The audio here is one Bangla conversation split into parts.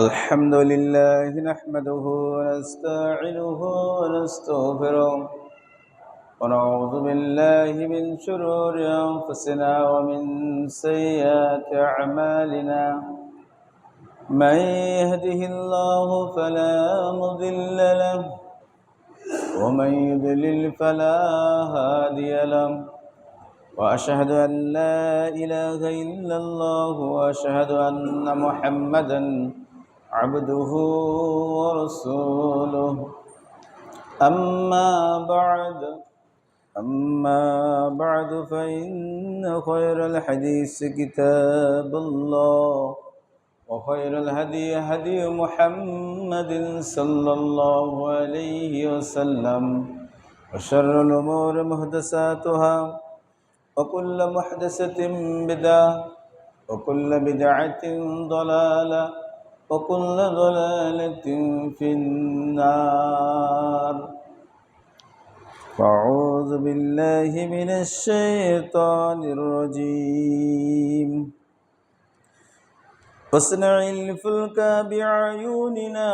الحمد لله نحمده ونستعينه ونستغفره ونعوذ بالله من شرور أنفسنا ومن سيئات أعمالنا من يهده الله فلا مضل له ومن يضلل فلا هادي له وأشهد أن لا إله إلا الله وأشهد أن محمدًا عبده ورسوله أما بعد فإن خير الحديث كتاب الله وخير الهدي هدي محمد صلى الله عليه وسلم وشر الأمور محدثاتها وكل محدثة بدعة وكل بدعة ضلالة وكل ضلالة في النار فأعوذ بالله من الشيطان الرجيم واصنع الفلك بأعيننا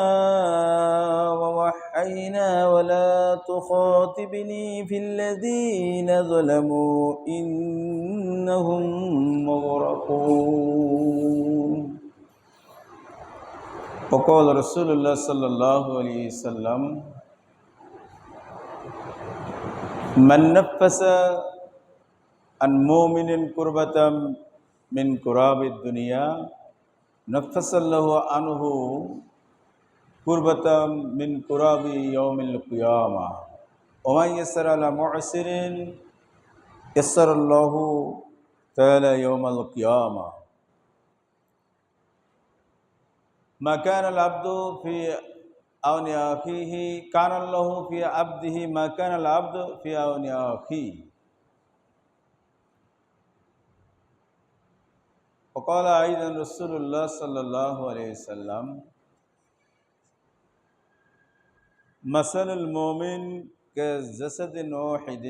ووحينا ولا تخاطبني في الذين ظلموا إنهم مغرقون وقال رسول الله صلى الله عليه وسلم من نفس عن مؤمن كربة من كراب الدنيا نفس الله عنه كربة من كراب يوم القيامة ومن يسر على معسر يسر الله تعالى يوم القيامة ما كان العبد في عون أخيه كان الله في عبده ما كان العبد في عون أخيه وقال أيضا رسول الله صلى الله عليه وسلم مثل المؤمن كجسد واحد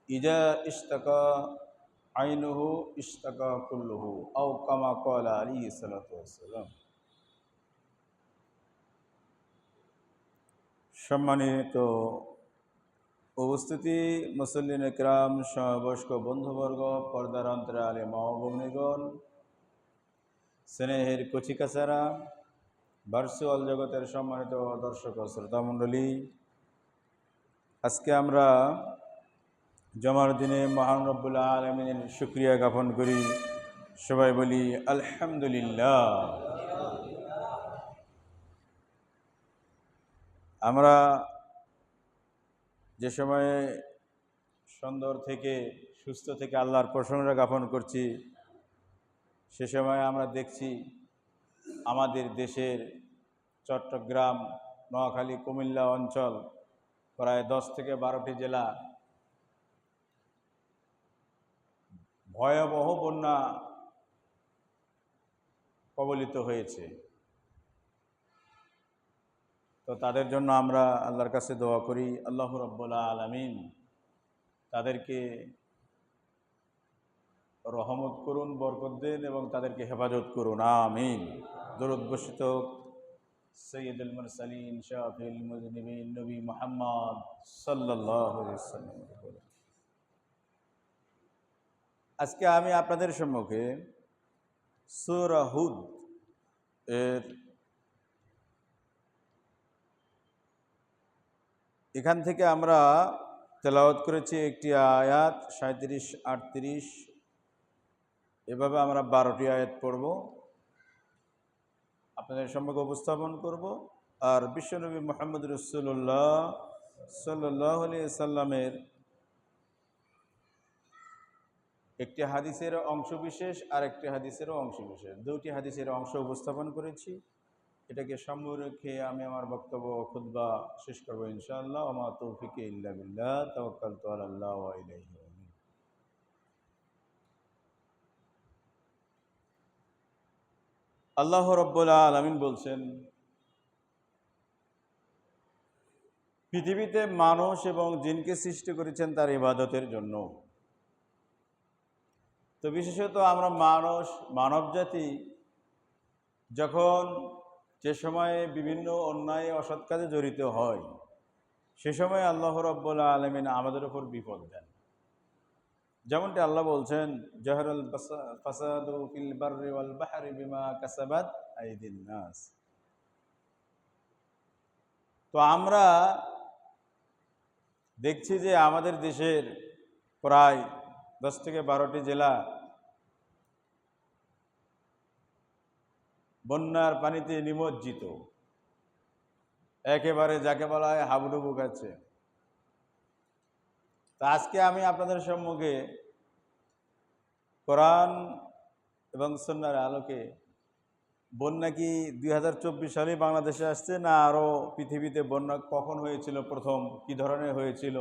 إذا اشتكى عينه اشتكى كله أو كما قال عليه الصلاة والسلام সম্মানিত উপস্থিতি মুসল্লিন একরাম সমবয়স্ক বন্ধুবর্গ পর্দার অন্তরালে মা ও ভগ্নীগণ স্নেহের কচিকাচারা ভার্চুয়াল জগতের সম্মানিত দর্শক ও শ্রোতামণ্ডলী, আজকে আমরা জমার দিনে মহান রব্বুল আলামিনের শুকরিয়া জ্ঞাপন করি। সবাই বলি আলহামদুলিল্লাহ। আমরা যে সময়ে সুন্দর থেকে সুস্থ থেকে আল্লাহর প্রশংসা জ্ঞাপন করছি, সে সময় আমরা দেখছি আমাদের দেশের চট্টগ্রাম, নোয়াখালী, কুমিল্লা অঞ্চল প্রায় 10 থেকে 12টি জেলা ভয়াবহ বন্যা কবলিত হয়েছে। তো তাদের জন্য আমরা আল্লাহর কাছে দোয়া করি, আল্লাহ রাব্বুল আলামিন তাদেরকে রহমত করুন, বরকত দেন এবং তাদেরকে হেফাজত করুন, আমিন। দরুদ বর্ষিত সৈয়দুল মুরসালিন শাফিউল মুযনিবিন নবী মুহাম্মদ সাল্লাল্লাহু আলাইহি ওয়াসাল্লাম। আজকে আমি আপনাদের সম্মুখে সূরা হুদ এর এখান থেকে আমরা তেলাওয়াত করেছি একটি আয়াত 37, 38, এভাবে আমরা 12টি আয়াত পড়ব, আপনাদের সম্মুখে উপস্থাপন করব। আর বিশ্বনবী মুহাম্মদ রাসূলুল্লাহ সাল্লাল্লাহু আলাইহি সাল্লামের একটি হাদিসের অংশবিশেষ আর একটি হাদিসেরও অংশবিশেষ, দুটি হাদিসের অংশ উপস্থাপন করেছি। এটাকে সামনে রেখে আমি আমার বক্তব্য খুতবা শেষ করব ইনশাআল্লাহ। ওমা তৌফিক ইল্লা বিল্লাহ, তাওয়াক্কালতু আলাল্লাহ ওয়া ইলাইহি আমিন। আল্লাহ রাব্বুল আলামিন বলছেন, পৃথিবীতে মানুষ এবং জিনকে সৃষ্টি করেছেন তার ইবাদতের জন্য। তো বিশেষত আমরা মানব জাতি যখন যে সময়ে বিভিন্ন অন্যায় অসৎ কাজে জড়িত হয়, সে সময় আল্লাহ রাব্বুল আলামিন আমাদের উপর বিপদ দেন। যেমনটি আল্লাহ বলছেন, জাহরাল ফাসাদু ফিল বাররি ওয়াল বাহরি বিমা কাসাবাত আইদিন নাস। তো আমরা দেখছি যে আমাদের দেশের প্রায় 10 থেকে 12টি জেলা বন্যার পানিতে নিমজ্জিত, একেবারে যাকে বলা হয় হাবুডুবু খাচ্ছে। তা আজকে আমি আপনাদের সম্মুখে কোরআন এবং সুন্নাহর আলোকে বন্যা কি 2024 সালে বাংলাদেশে আসছে, না আরও পৃথিবীতে বন্যা কখন হয়েছিল, প্রথম কি ধরনের হয়েছিল,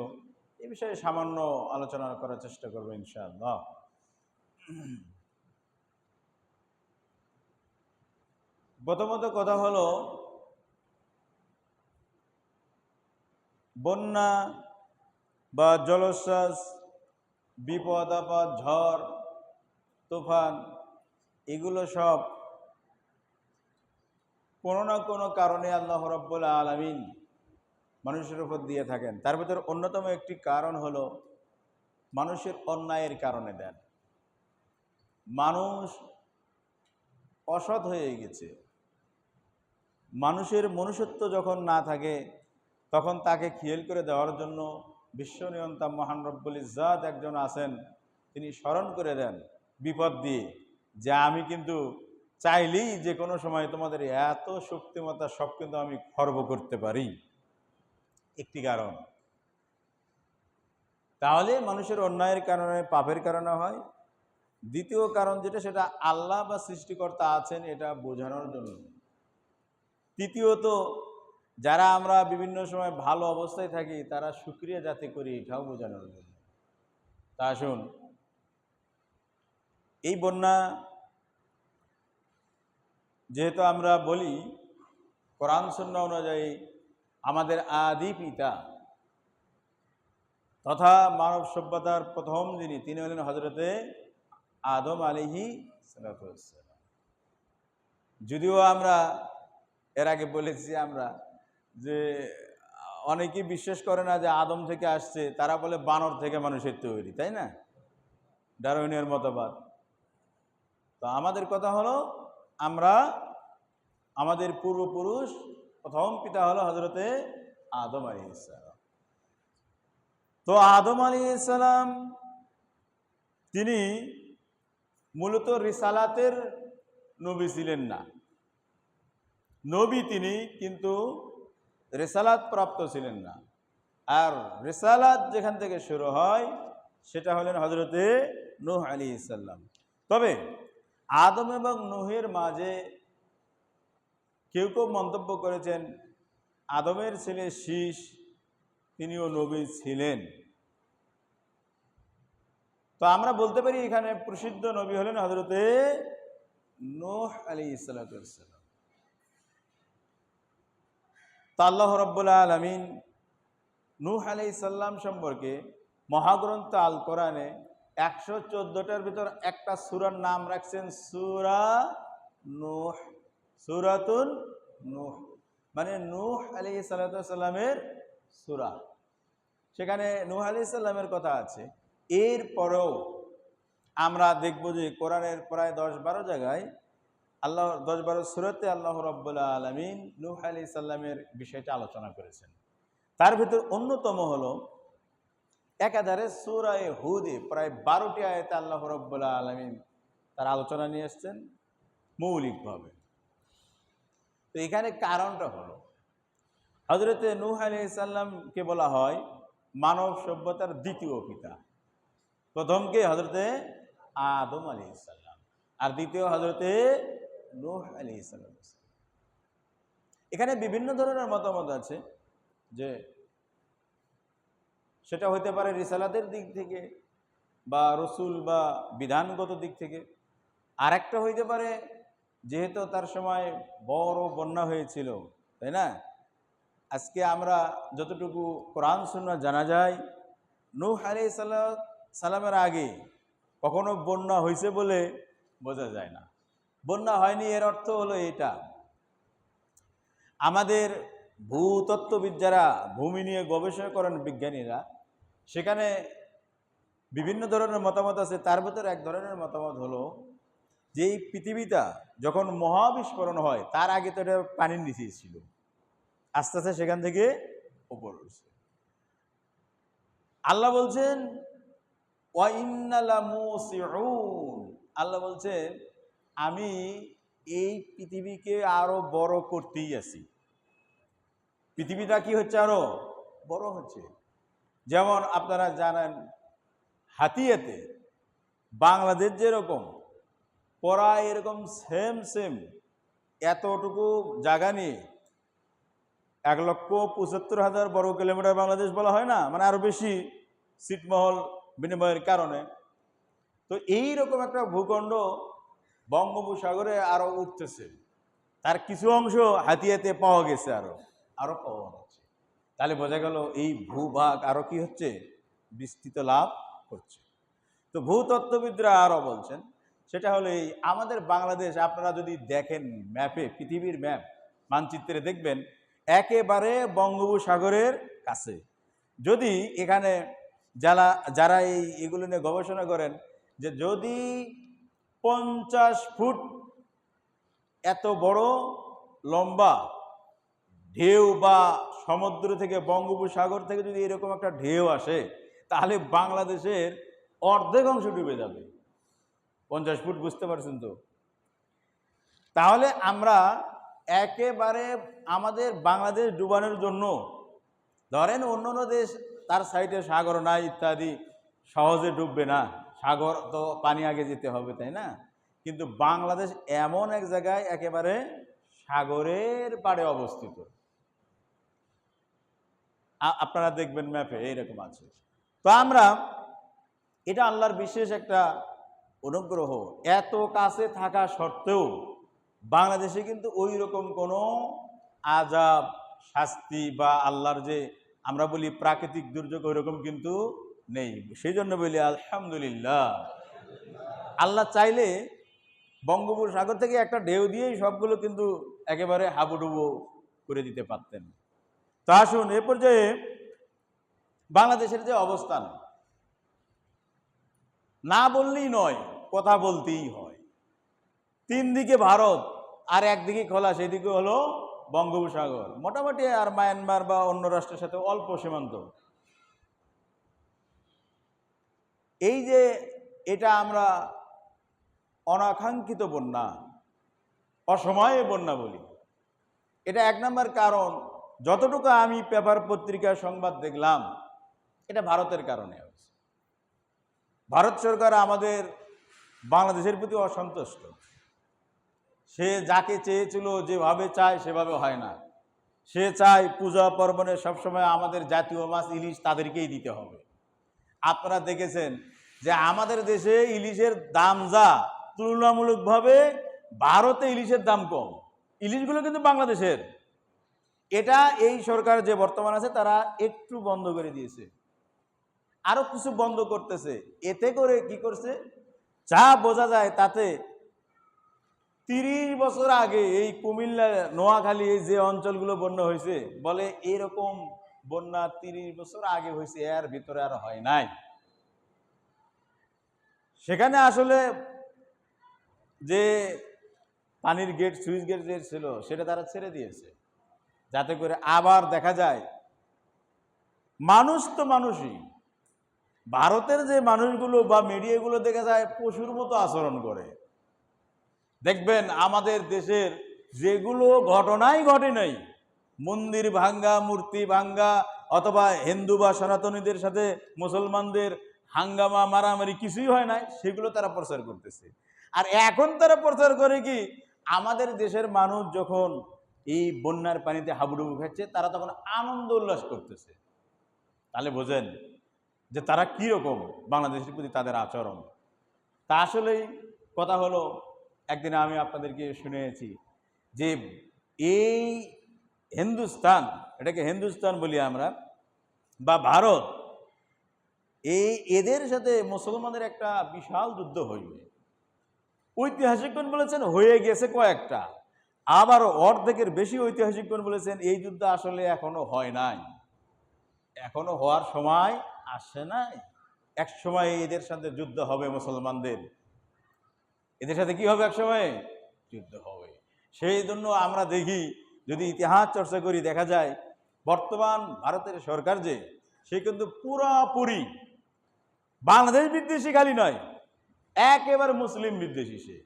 এই বিষয়ে সামান্য আলোচনা করার চেষ্টা করবো ইনশাআল্লাহ। প্রথমত কথা হলো, বন্যা বা জলোচ্ছ্বাস, বিপদ আপদ, ঝড় তুফান, এগুলো সব কোনো না কোনো কারণে আল্লাহ রাব্বুল আলামিন মানুষের উপর দিয়ে থাকেন। তার ভিতর অন্যতম একটি কারণ হলো মানুষের অন্যায়ের কারণে দেন। মানুষ অসৎ হয়ে গেছে, মানুষের মনুষ্যত্ব যখন না থাকে তখন তাকে খেয়াল করে দেওয়ার জন্য বিশ্বনিয়ন্তা মহান রব্বুল ইজ্জাত একজন আছেন, তিনি স্মরণ করে দেন বিপদ দিয়ে, যে আমি কিন্তু চাইলেই যে কোনো সময় তোমাদের এত শক্তিমত্তা সব কিন্তু আমি খর্ব করতে পারি। একটি কারণ। তাহলে মানুষের অন্যায়ের কারণে, পাপের কারণে হয়। দ্বিতীয় কারণ যেটা, সেটা আল্লাহ বা সৃষ্টিকর্তা আছেন এটা বোঝানোর জন্য। তৃতীয়ত, যারা আমরা বিভিন্ন সময় ভালো অবস্থায় থাকি তারা শুকরিয়া যাতে করি, এটাও বোঝানোর জন্য। তা আসুন, এই বন্যা যেহেতু আমরা বলি কোরআন সুন্নাহ অনুযায়ী আমাদের আদি পিতা তথা মানব সভ্যতার প্রথম যিনি, তিনি হলেন হযরতে আদম আলাইহিসসালাম। যদিও আমরা এর আগে বলেছি আমরা যে অনেকেই বিশ্বাস করে না যে আদম থেকে আসছে, তারা বলে বানর থেকে মানুষের তৈরি, তাই না? ডারউইনের মতবাদ। তো আমাদের কথা হলো, আমরা আমাদের পূর্বপুরুষ প্রথম পিতা হলো হযরতে আদম আলাইহিসসালাম। তো আদম আলাইহিসসালাম তিনি মূলত রিসালাতের নবী ছিলেন না। নবী তিনি, কিন্তু রিসালাত প্রাপ্ত ছিলেন না। আর রিসালাত যেখান থেকে শুরু হয় সেটা হলেন হযরতে নূহ আলাইহিসসালাম। তবে আদম এবং নূহের মাঝে কেউ কেউ মন্তব্য করেছেন আদমের ছেলে শীস তিনিও নবী ছিলেন। তো আমরা বলতে পারি এখানে প্রসিদ্ধ নবী হলেন হযরতে নূহ আলাইহিসসালাম। তা আল্লাহ রাব্বুল আলামিন নূহ আলাইহিসসালাম সম্পর্কে মহাগ্রন্থ আল কোরআনে 114টার ভিতর একটা সূরার নাম রাখছেন সূরা নূহ, সূরাতুন নূহ, মানে নূহ আলাইহিসসালামের সূরা। সেখানে নূহ আলাইহিসসালামের কথা আছে। এরপরেও আমরা দেখব যে কোরআনের প্রায় 10-12 জায়গায় আল্লাহ 10-12 সূরাতে আল্লাহ রাব্বুল আলামিন নূহ আলাইহিসসালামের বিষয়টা আলোচনা করেছেন। তার ভিতর অন্যতম হলো একাধারে সূরা হুদে প্রায় 12টি আয়াতে আল্লাহ রাব্বুল আলামিন তার আলোচনা নিয়ে আসছেন মৌলিকভাবে। তো এখানে কারণটা হলো, হযরতে নূহ আলাইহিসসালামকে বলা হয় মানব সভ্যতার দ্বিতীয় পিতা। প্রথমকে হযরতে আদম আলাইহিসসালাম, আর দ্বিতীয় হযরতে নূহ আলাইহিসসালাম। এখানে বিভিন্ন ধরনের মতামত আছে, যে সেটা হইতে পারে রিসালাতের দিক থেকে বা রসুল বা বিধানগত দিক থেকে। আরেকটা হইতে পারে যেহেতু তার সময় বড় বন্যা হয়েছিল, তাই না? আজকে আমরা যতটুকু কোরআন সুন্নাহ জানা যায়, নূহ আলাইহিসসালামের আগে কখনো বন্যা হয়েছে বলে বোঝা যায় না। বন্যা হয়নি এর অর্থ হলো এটা, আমাদের ভূতত্ত্ববিদ যারা ভূমি নিয়ে গবেষণা করেন বিজ্ঞানীরা, সেখানে বিভিন্ন ধরনের মতামত আছে। তার ভিতরে এক ধরনের মতামত হলো যে এই পৃথিবীটা যখন মহাবিস্ফোরণ হয় তার আগে তো এটা পানির নিচেই ছিল, আস্তে আস্তে সেখান থেকে উপর উঠছে। আল্লাহ বলছেন ওয়া ইন্না লামুসিউন, আল্লাহ বলছেন আমি এই পৃথিবীকে আরো বড় করতেই আছি। পৃথিবীটা কি হচ্ছে, আরো বড় হচ্ছে। যেমন আপনারা জানেন হাতিয়াতে বাংলাদেশ যেরকম প্রায় এরকম সেম এতটুকু জায়গা নিয়ে 1,75,000 বর্গ কিলোমিটার বাংলাদেশ বলা হয় না, মানে আরো বেশি ছিটমহল বিনিময়ের কারণে। তো এইরকম একটা ভূখণ্ড বঙ্গোপসাগরে আরো উঠতেছে, তার কিছু অংশ হাতিয়াতে পাওয়া গেছে, আরো পাওয়া যাচ্ছে। তাহলে বোঝা গেল এই ভূভাগ আরো কি হচ্ছে, বিস্তৃত লাভ করছে। তো ভূতত্ত্ববিদরা আরো বলছেন সেটা হলো এই আমাদের বাংলাদেশ, আপনারা যদি দেখেন ম্যাপে, পৃথিবীর ম্যাপ মানচিত্রে দেখবেন একেবারে বঙ্গোপসাগরের কাছে। যদি এখানে যারা এগুলো নিয়ে গবেষণা করেন যে যদি 50 ফুট এত বড় লম্বা ঢেউ বা সমুদ্র থেকে বঙ্গোপসাগর থেকে যদি এরকম একটা ঢেউ আসে, তাহলে বাংলাদেশের অর্ধেক অংশ ডুবে যাবে। 50 ফুট, বুঝতে পারছেন তো? তাহলে আমরা একেবারে আমাদের বাংলাদেশ ডুবানোর জন্য, ধরেন অন্য দেশ তার সাইডে সাগর নাই ইত্যাদি, সহজে ডুববে না, সাগর তো পানি আগে যেতে হবে, তাই না? কিন্তু বাংলাদেশ এমন এক জায়গায় একেবারে সাগরের পাড়ে অবস্থিত। আপনারা দেখবেন ম্যাপে এইরকম আছে। তো আমরা, এটা আল্লাহর বিশেষ একটা অনুগ্রহ, এত কাছে থাকা সত্ত্বেও বাংলাদেশে কিন্তু ওই রকম কোনো আযাব শাস্তি বা আল্লাহর যে আমরা বলি প্রাকৃতিক দুর্যোগ ওই রকম কিন্তু নেই। সেই জন্য বলি আলহামদুলিল্লাহ। আল্লাহ চাইলে বঙ্গোপসাগর থেকে একটা ঢেউ দিয়েই সবগুলো কিন্তু একেবারে হাবুডুবু করে দিতে পারতেন। তো আসুন এ পর্যায়ে বাংলাদেশের যে অবস্থান, না বললেই নয়, কথা বলতেই হয়। 3 দিকে ভারত আর একদিকে খোলা, সেদিকে হলো বঙ্গোপসাগর, মোটামুটি আর মায়ানমার বা অন্য রাষ্ট্রের সাথে অল্প সীমান্ত। এই যে এটা আমরা অনাকাঙ্ক্ষিত বন্যা, অসময়ে বন্যা বলি, এটা 1 নম্বর কারণ। যতটুকু আমি পেপার পত্রিকা সংবাদ দেখলাম, এটা ভারতের কারণে হয়েছে। ভারত সরকার আমাদের বাংলাদেশের প্রতি অসন্তুষ্ট। সে যাকে চেয়েছিল, যেভাবে চায় সেভাবে হয় না। সে চায় পূজা পার্বণে সবসময় আমাদের জাতীয় মাছ ইলিশ তাদেরকেই দিতে হবে। আপনারা দেখেছেন যে আমাদের দেশে ইলিশের দাম যা, তুলনামূলকভাবে ভারতে ইলিশের দাম কম। ইলিশগুলো কিন্তু বাংলাদেশের। এটা এই সরকার যে বর্তমান আছে তারা একটু বন্ধ করে দিয়েছে, আরো কিছু বন্ধ করতেছে। এতে করে কি করছে, যা বোঝা যায় তাতে 30 বছর আগে এই কুমিল্লা, নোয়াখালী, এই যে অঞ্চলগুলো বন্যা হয়েছে, বলে এরকম বন্যা 30 বছর আগে হয়েছে, এর ভিতরে আর হয় নাই। সেখানে আসলে যে পানির গেট, সুইচ গেট যে ছিল সেটা তারা ছেড়ে দিয়েছে, যাতে করে আবার দেখা যায়। মানুষ তো মানুষই, ভারতের যে মানুষগুলো বা মিডিয়াগুলো দেখা যায় পশুর মতো আচরণ করে। দেখবেন আমাদের দেশের যেগুলো ঘটনাই ঘটে নাই, মন্দির ভাঙ্গা, মূর্তি ভাঙ্গা, অথবা হিন্দু বা সনাতনীদের সাথে মুসলমানদের হাঙ্গামা মারামারি কিছুই হয় নাই, সেগুলো তারা প্রচার করতেছে। আর এখন তারা প্রচার করে কি, আমাদের দেশের মানুষ যখন এই বন্যার পানিতে হাবুডুবু খাচ্ছে, তারা তখন আনন্দ উল্লাস করতেছে। তাহলে বোঝেন যে তারা কি রকম বাংলাদেশের প্রতি তাদের আচরণ। তা আসলেই কথা হলো, একদিন আমি আপনাদেরকে শুনেছি যে এই হিন্দুস্তান, এটাকে হিন্দুস্তান বলি আমরা, বা ভারত, এদের সাথে মুসলমানদের একটা বিশাল যুদ্ধ হইবে। ঐতিহাসিকগণ বলেছেন হয়ে গেছে কয়েকটা। আবার অর্ধেকের বেশি ঐতিহাসিকগণ বলেছেন এই যুদ্ধ আসলে এখনো হয় নাই, এখনো হওয়ার সময় আসে নাই। এক সময় এদের সাথে যুদ্ধ হবে, মুসলমানদের এদের সাথে কি হবে, এক সময় যুদ্ধ হবে। সেই জন্য আমরা দেখি, যদি ইতিহাস চর্চা করি, দেখা যায় বর্তমান ভারতের সরকার যে, সে কিন্তু পুরাপুরি বাংলাদেশ বিদ্বেষী খালি নয়, একেবারে মুসলিম বিদ্বেষী। সে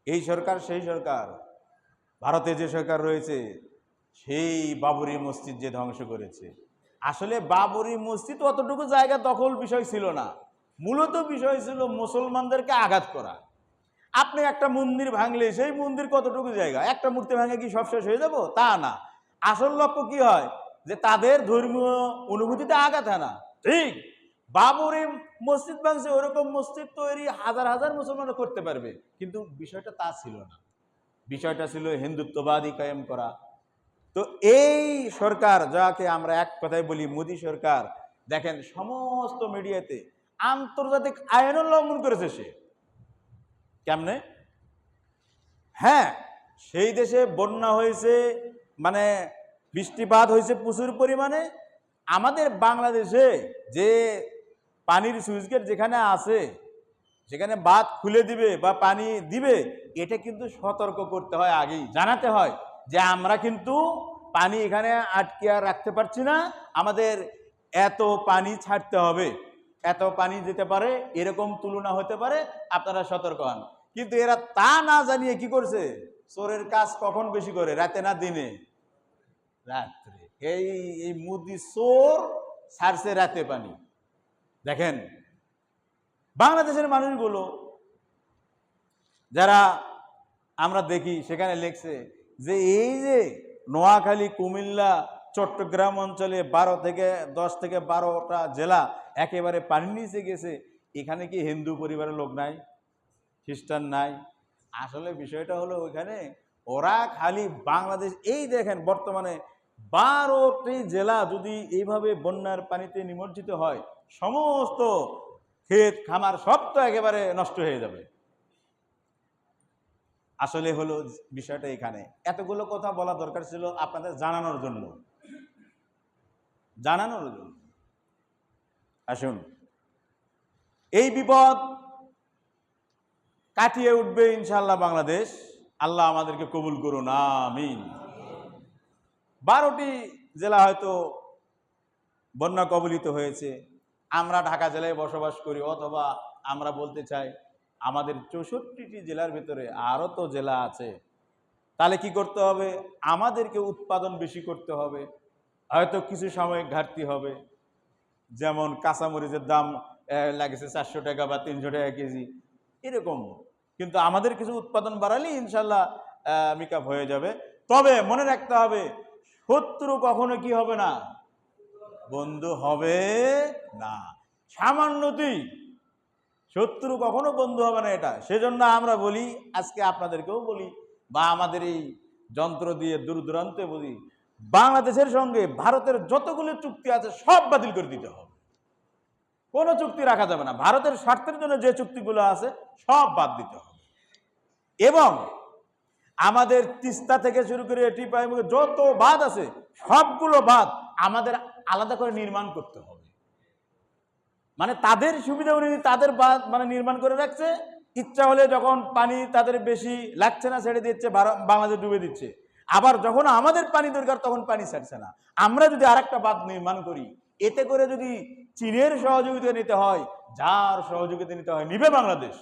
এই সরকার সেই সরকার, ভারতে যে সরকার রয়েছে, সেই বাবরি মসজিদ যে ধ্বংস করেছে। আসলে বাবরি মসজিদ অতটুকু জায়গা দখল বিষয় ছিল না, মূলত বিষয় ছিল মুসলমানদেরকে আঘাত করা। আপনি একটা মন্দির ভাঙলে সেই মন্দির কতটুকু জায়গা, একটা মূর্তি ভাঙে কি সব শেষ হয়ে যাব? তা না। আসল লক্ষ্য কি হয়, যে তাদের ধর্মীয় অনুভূতিতে আঘাত আনা। ঠিক বাবরি মসজিদ ভাঙছে, ওরকম মসজিদ তৈরি হাজার হাজার মুসলমান করতে পারবে, কিন্তু বিষয়টা তা ছিল না। বিষয়টা ছিল হিন্দুত্ববাদী কায়েম করা। তো এই সরকার, যাকে আমরা এক কথায় বলি মোদী সরকার, দেখেন সমস্ত মিডিয়াতে আন্তর্জাতিক আইন লঙ্ঘন করেছে সে। কেমনে? হ্যাঁ, সেই দেশে বন্যা হয়েছে, মানে বৃষ্টিপাত হয়েছে প্রচুর পরিমাণে। আমাদের বাংলাদেশে যে পানির সুইচ গেট যেখানে আছে, সেখানে বাঁধ খুলে দিবে বা পানি দিবে, এটা কিন্তু সতর্ক করতে হয়, আগেই জানাতে হয় যে আমরা কিন্তু পানি এখানে আটকে আর রাখতে পারছি না, আমাদের এত পানি ছাড়তে হবে, এত পানি যেতে পারে, এরকম তুলনা হতে পারে, আপনারা সতর্ক হন। কিন্তু এরা তা না জানিয়ে কি করছে, চোরের কাজ কখন বেশি করে, রাতে না দিনে? রাত্রে। এই মোদি চোর ছাড়ছে রাতে পানি। দেখেন বাংলাদেশের মানুষগুলো যারা আমরা দেখি, সেখানে লেখছে যে এই যে নোয়াখালী, কুমিল্লা, চট্টগ্রাম অঞ্চলে 10 থেকে 12টা জেলা একেবারে পানির নিচে গেছে, এখানে কি হিন্দু পরিবারের লোক নাই, খ্রিস্টান নাই? আসলে বিষয়টা হলো, ওইখানে ওরা খালি বাংলাদেশ, এই দেখেন বর্তমানে 12টি জেলা যদি এইভাবে বন্যার পানিতে নিমজ্জিত হয়, সমস্ত ক্ষেত খামার সব তো একেবারে নষ্ট হয়ে যাবে। আসলে হলো বিষয়টা এখানে। এতগুলো কথা বলা দরকার ছিল আপনাদের জানানোর জন্য। আসুন, এই বিপদ কাটিয়ে উঠবে ইনশাআল্লাহ বাংলাদেশ। আল্লাহ আমাদেরকে কবুল করুন, আমিন। 12টি জেলা হয়তো বন্যা কবলিত হয়েছে। আমরা ঢাকা জেলায় বসবাস করি, অথবা আমরা বলতে চাই আমাদের 64টি জেলার ভিতরে আরও তো জেলা আছে। তাহলে কি করতে হবে? আমাদেরকে উৎপাদন বেশি করতে হবে, হয়তো কিছু সাময়িক ঘাটতি হবে, যেমন কাঁচামরিচের দাম লাগেছে 400 টাকা বা 300 টাকা কেজি, এরকম। কিন্তু আমাদের কিছু উৎপাদন বাড়ালেই ইনশাল্লাহ মেকআপ হয়ে যাবে। তবে মনে রাখতে হবে, শত্রু কখনো কি হবে না, বন্ধু হবে না। সামান্যতেই শত্রু কখনো বন্ধু হবে না, এটা সেজন্য আমরা বলি, আজকে আপনাদেরকেও বলি, বা আমাদের এই যন্ত্র দিয়ে দূর দূরান্তে বলি, বাংলাদেশের সঙ্গে ভারতের যতগুলো চুক্তি আছে সব বাতিল করে দিতে হবে। কোনো চুক্তি রাখা যাবে না। ভারতের স্বার্থের জন্য যে চুক্তিগুলো আছে সব বাদ দিতে হবে। এবং আমাদের তিস্তা থেকে শুরু করে টিপাই যত বাঁধ আছে, সবগুলো বাঁধ আমাদের আলাদা করে নির্মাণ করতে হবে। মানে তাদের সুবিধা অনুযায়ী তাদের বাঁধ মানে নির্মাণ করে রাখছে, ইচ্ছা হলে যখন পানি তাদের বেশি লাগছে না ছেড়ে দিচ্ছে, বাংলাদেশ ডুবে দিচ্ছে। আবার যখন আমাদের পানি দরকার তখন পানি ছাড়ছে না। আমরা যদি আরেকটা বাঁধ নির্মাণ করি, এতে করে যদি চীনের সহযোগিতা নিতে হয়, যার সহযোগিতা নিতে হয় নিবে বাংলাদেশ,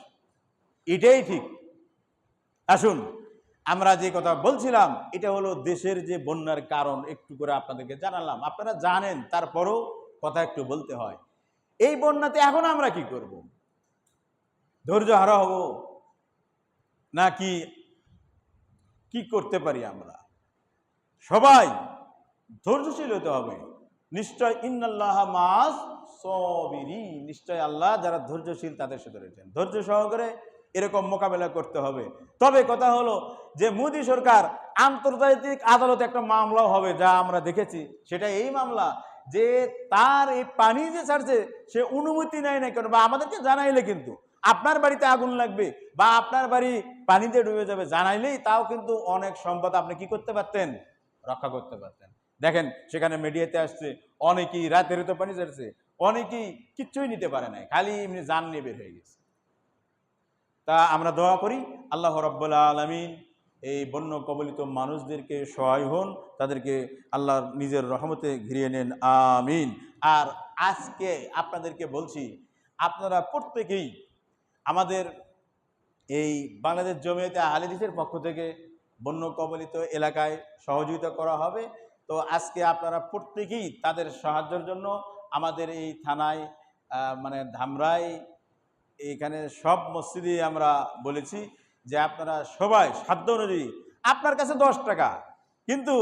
এটাই ঠিক। আসুন, আমরা যে কথা বলছিলাম, এটা হলো দেশের যে বন্যার কারণ, একটু করে আপনাদেরকে জানালাম। আপনারা জানেন, তারপরও কথা একটু বলতে হয়। এই বন্যাতে এখন আমরা কি করব? ধৈর্য হারা হব নাকি কি করতে পারি? আমরা সবাই ধৈর্যশীল হতে হবে। নিশ্চয় ইন্নাল্লাহ মাস সাবিরিন, নিশ্চয় আল্লাহ যারা ধৈর্যশীল তাদের সাথে রয়েছেন। ধৈর্য সহকারে এরকম মোকাবেলা করতে হবে। তবে কথা হলো যে মোদী সরকার আন্তর্জাতিক আদালতে একটা মামলাও হবে, যা আমরা দেখেছি। সেটা এই মামলা যে তার এই পানি যে ছাড়ছে সে অনুমতি নেয় না কেন, বা আমাদেরকে জানাইলে কিন্তু আপনার বাড়িতে আগুন লাগবে বা আপনার বাড়ি পানিতে ডুবে যাবে জানাইলেই তাও কিন্তু অনেক সম্পদ আপনি কি করতে পারতেন, রক্ষা করতে পারতেন। দেখেন সেখানে মিডিয়াতে আসছে অনেকেই রাতের তো পানি যাচ্ছে, অনেকেই কিচ্ছুই নিতে পারে নাই, খালি এমনি জান নিয়ে বের হয়ে গেছে। তা আমরা দোয়া করি আল্লাহ রাব্বুল আলামিন এই বন্য কবলিত মানুষদেরকে সহায় হন, তাদেরকে আল্লাহ নিজের রহমতে ঘিরিয়ে নেন, আমিন। আর আজকে আপনাদেরকে বলছি, আপনারা প্রত্যেকেই আমাদের এই বাংলাদেশ জমিয়তে আহলে হাদিসের পক্ষ থেকে বন্য কবলিত এলাকায় সহযোগিতা করা হবে। তো আজকে আপনারা প্রত্যেকেই তাদের সাহায্যের জন্য আমাদের এই থানায় মানে ধামরাই এইখানে সব মসজিদে আমরা বলেছি যে আপনারা সবাই সাধ্য অনুযায়ী, আপনার কাছে 10 টাকা, কিন্তু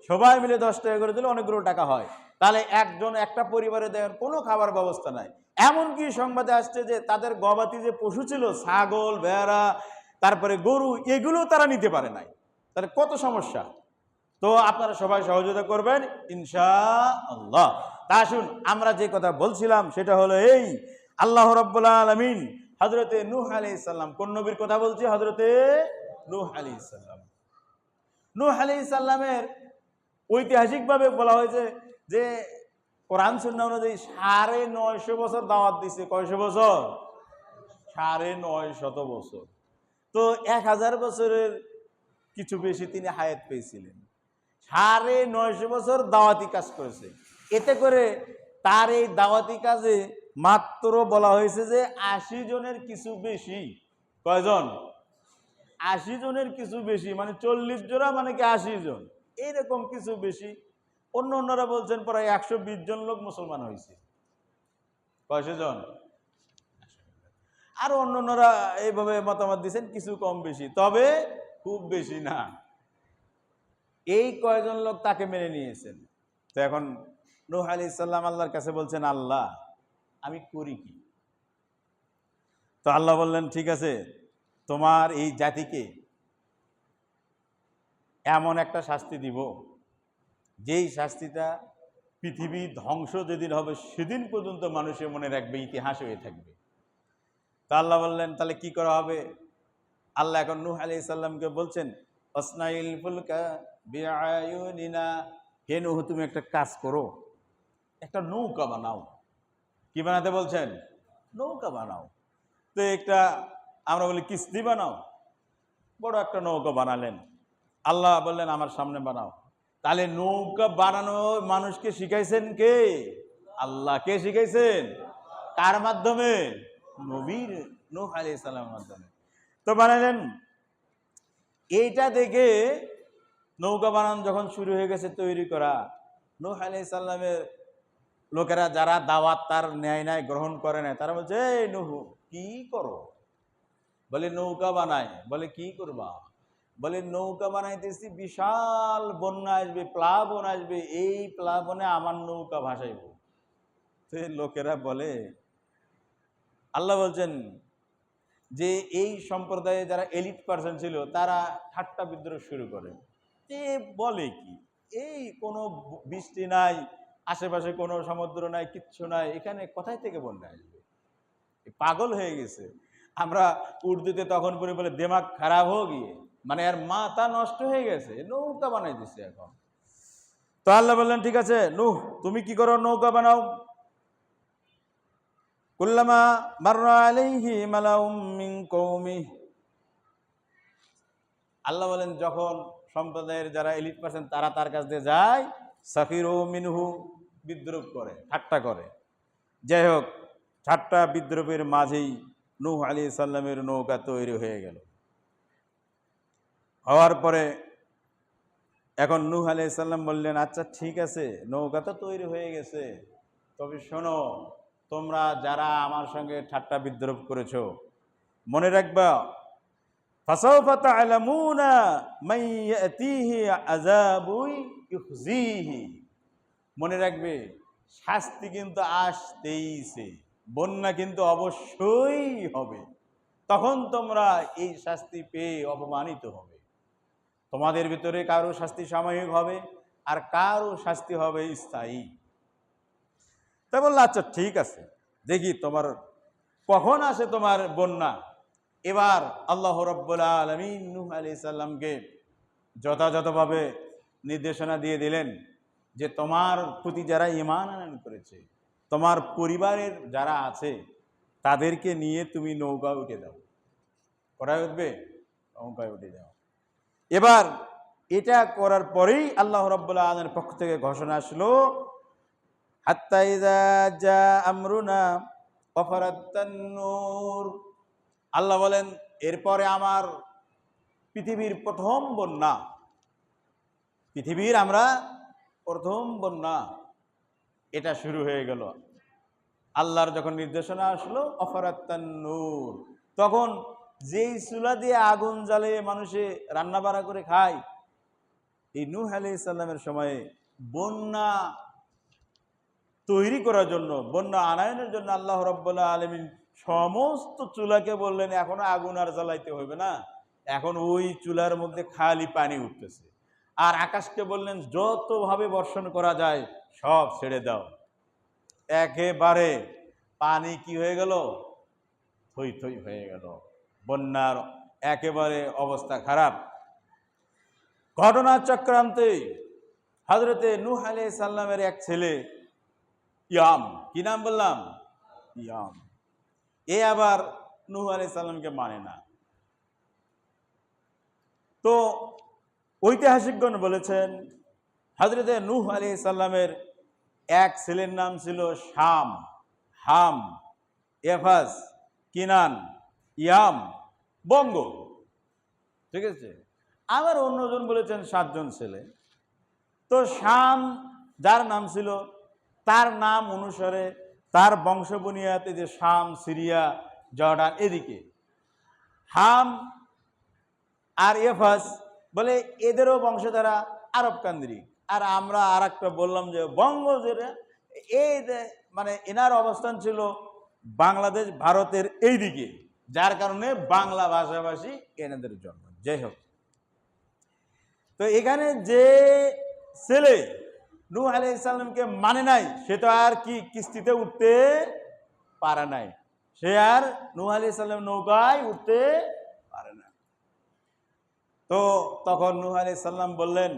সবাই মিলে 10 টাকা করে দিলে অনেকগুলো টাকা হয়, তাহলে একজন একটা পরিবারে দেওয়ার কোনো খাবার ব্যবস্থা নাই। এমনকি সংবাদে আসছে যে তাদের গবাদি যে পশু ছিল, ছাগল, ভেড়া, তারপরে গরু, এগুলো তারা নিতে পারে নাই, তাহলে কত সমস্যা। তো আপনারা সবাই সহযোগিতা করবেন ইনশাআল্লাহ। তা আসুন আমরা যে কথা বলছিলাম সেটা হলো এই, আল্লাহ রাব্বুল আলামিন হযরতে নূহ আলাইহিস সালাম, কোন নবীর কথা বলছি? হযরতে নূহ আলাইহিস সালাম। নূহ আলাইহিস সালামের ঐতিহাসিকভাবে বলা হয়েছে যে কোরআন সুন্নাহ অনুযায়ী 950 বছর দাওয়াত দিছে। কয়শো বছর? 950 বছর। তো 1000 বছরের কিছু বেশি তিনি হায়াত পেয়েছিলেন। 950 বছর দাওয়াতি কাজ করেছে। এতে করে তার এই দাওয়াতি কাজে মাত্র বলা হয়েছে যে 80 জনের কিছু বেশি। কয়জন? 80 জনের কিছু বেশি, মানে 40 জোড়া মানে কি 80 জন, এইরকম কিছু বেশি। অন্যরা বলছেন প্রায় 120 জন লোক মুসলমান হয়েছে। কয়শো জন? আর অন্যরা এইভাবে মতামত দিচ্ছেন কিছু কম বেশি, তবে খুব বেশি না। এই কয়জন লোক তাকে মেনে নিয়েছেন। তো এখন নূহ আলাইহিস সালাম আল্লাহর কাছে বলছেন, আল্লাহ আমি করি কি? তো আল্লাহ বললেন, ঠিক আছে, তোমার এই জাতিকে এমন একটা শাস্তি দিব, যেই শাস্তিটা পৃথিবী ধ্বংস যেদিন হবে সেদিন পর্যন্ত মানুষের মনে রাখবে, ইতিহাস হয়ে থাকবে। তা আল্লাহ বললেন, তাহলে কি করা হবে? আল্লাহ এখন নূহ আলাইহিস সালামকে বলছেন, আসনাইল ফুলকা বিআয়ুনিনা, হে নূহ তুমি একটা কাজ করো, একটা নৌকা বানাও। কি বানাতে বলছেন? নৌকা বানাও। তো একটা আমরা বলি কিস্তি বানাও, বড় একটা নৌকা বানালেন। আল্লাহ বললেন আমার সামনে বানাও। তাহলে নৌকা বানানো মানুষকে শিখাইছেন কে? আল্লাহ। কে শিখাইছেন? কার মাধ্যমে? নবীর নূহ আলাইহিস সালামের মাধ্যমে। তো বানালেন। এইটা দেখে নৌকা বানানো যখন শুরু হয়ে গেছে তৈরি করা, নূহ আলাইহিস সালামের লোকেরা যারা দাওয়াত তার ন্যায় ন্যায় গ্রহণ করে না, তারা বলছে, এই নূহ কি করো? বলে নৌকা বানাই। বলে কি করবা? বলে নৌকা বানাইতেছি, বিশাল বন্যা আসবে, প্লাবন আসবে, এই প্লাবনে আমার নৌকা ভাসাইব। তো লোকেরা বলে, আল্লাহ বলছেন যে এই সম্প্রদায়ে যারা এলিট পার্সন ছিল তারা ঠাট্টা বিদ্রোহ শুরু করে। এ বলে কি, এই কোনো বৃষ্টি নাই, আশেপাশে কোনো সমুদ্র নাই, কিচ্ছু নাই, এখানে কোথায় থেকে বন্যা আসবে? পাগল হয়ে গেছে। আমরা উর্দুতে তখন পরে বলে দিমাগ খারাপ হয়ে গিয়ে, মানে আর মাথা নষ্ট হয়ে গেছে, নৌকা বানাই দিছে এখন। তো আল্লাহ বললেন, ঠিক আছে নূহ তুমি কি করো, নৌকা বানাও। কুল্লামা মাররা আলাইহি মালাউম মিন কওমি, আল্লাহ বলেন যখন সম্প্রদায়ের যারা এলিট পার্সন তারা তার কাছ দিয়ে যায়, সাখিরু মিনহু, বিদ্রুপ করে, ঠাট্টা করে। যাই হোক, ঠাট্টা বিদ্রুপের মাঝেই নূহ আলাইহিস সালামের নৌকা তৈরি হয়ে গেল। হওয়ার পরে এখন নূহ আলাইহিস সালাম বললেন, আচ্ছা ঠিক আছে, নৌকা তো তৈরি হয়ে গেছে, তবে শোনো, তোমরা যারা আমার সঙ্গে ঠাট্টা বিদ্রুপ করেছো, মনে রাখবা, ফাসাউফা তা'লামুনা মান ইয়াতিহি আযাবুন ইউখজিহি, মনে রাখবে শাস্তি কিন্তু আসতেইছে, বন্যা কিন্তু অবশ্যই হবে, তখন তোমরা এই শাস্তি পেয়ে অপমানিত হবে। তোমাদের ভিতরে কারো শাস্তি সাময়িক হবে আর কারো শাস্তি হবে স্থায়ী। তা বললো, আচ্ছা ঠিক আছে, দেখি তোমার কখন আসে তোমার বন্যা? এবার আল্লাহ রাব্বুল আলামিন নূহ আলাইহিস সালামকে যথাযথভাবে নির্দেশনা দিয়ে দিলেন যে তোমার প্রতি যারা ঈমান আনয়ন করেছে, তোমার পরিবারের যারা আছে তাদেরকে নিয়ে তুমি নৌকায় উঠে দাও। কোথায় উঠবে? নৌকায় উঠে যাও। এবার এটা করার পরেই আল্লাহ রাব্বুল আলামিনের পক্ষ থেকে ঘোষণা আসলো, হাত্তা ইযা জা আমরুনা ওয়াফারাত্তান নূর। আল্লাহ বলেন এরপরে আমার পৃথিবীর প্রথম বন্যা, পৃথিবীর আমরা প্রথম বন্যা এটা শুরু হয়ে গেল। আল্লাহর যখন নির্দেশনা আসলো ওয়াফারাত্তান নূর, তখন যেই চুলা দিয়ে আগুন জ্বালে মানুষে রান্না বাড়া করে খায়, এই নূহ আলাইহিস সালামের সময়ে বন্যা তৈরি করার জন্য, বন্যা আনায়নের জন্য আল্লাহ রাব্বুল আলামিন সমস্ত চুলাকে বললেন এখন আগুন আর জ্বালাইতে হবে না, এখন ওই চুলার মধ্যে খালি পানি উঠতেছে। আর আকাশকে বললেন যতভাবে বর্ষণ করা যায় সব ছেড়ে দাও। একেবারে পানি কি হয়ে গেল? থই থই হয়ে গেল। বন্যার একেবারে অবস্থা খারাপ। ঘটনা চক্রান্তে হযরতে নূহ আলাইহিস সালামের এক ছেলে ইয়াম, কি নাম বললাম? ইয়াম। এ আবার নূহ আলাইহিস সালামকে মানে না। তো ঐতিহাসিকগণ বলেছেন হযরতে নূহ আলাইহিস সালামের এক ছেলের নাম ছিল শাম, হাম, এফাস, কিনান, ইয়াম, বঙ্গ। ঠিক আছে? আবার অন্যজন বলেছেন 7 জন ছেলে। তো শাম যার নাম ছিল, তার নাম অনুসারে তার বংশ বুনিয়াতে যে শাম, সিরিয়া, জর্ডান এদিকে, হাম আর এফাস বলে এদেরও বংশধারা আরব কেন্দ্রিক। আর আমরা আর একটা বললাম যে বঙ্গ, যেটা এই মানে এনার অবস্থান ছিল বাংলাদেশ ভারতের এই দিকে, যার কারণে বাংলা ভাষাভাষী এনাদের জন্ম। যাই হোক, তো এখানে যে ছেলে নূহ আলাইহিস সালামকে মানে নাই, সে তো আর কি কিস্তিতে উঠতে পারে নাই, সে আর নূহ আলাইহিস সালাম নৌকায় উঠতে পারে না। তো তখন নূহ আলাইহিস সালাম বললেন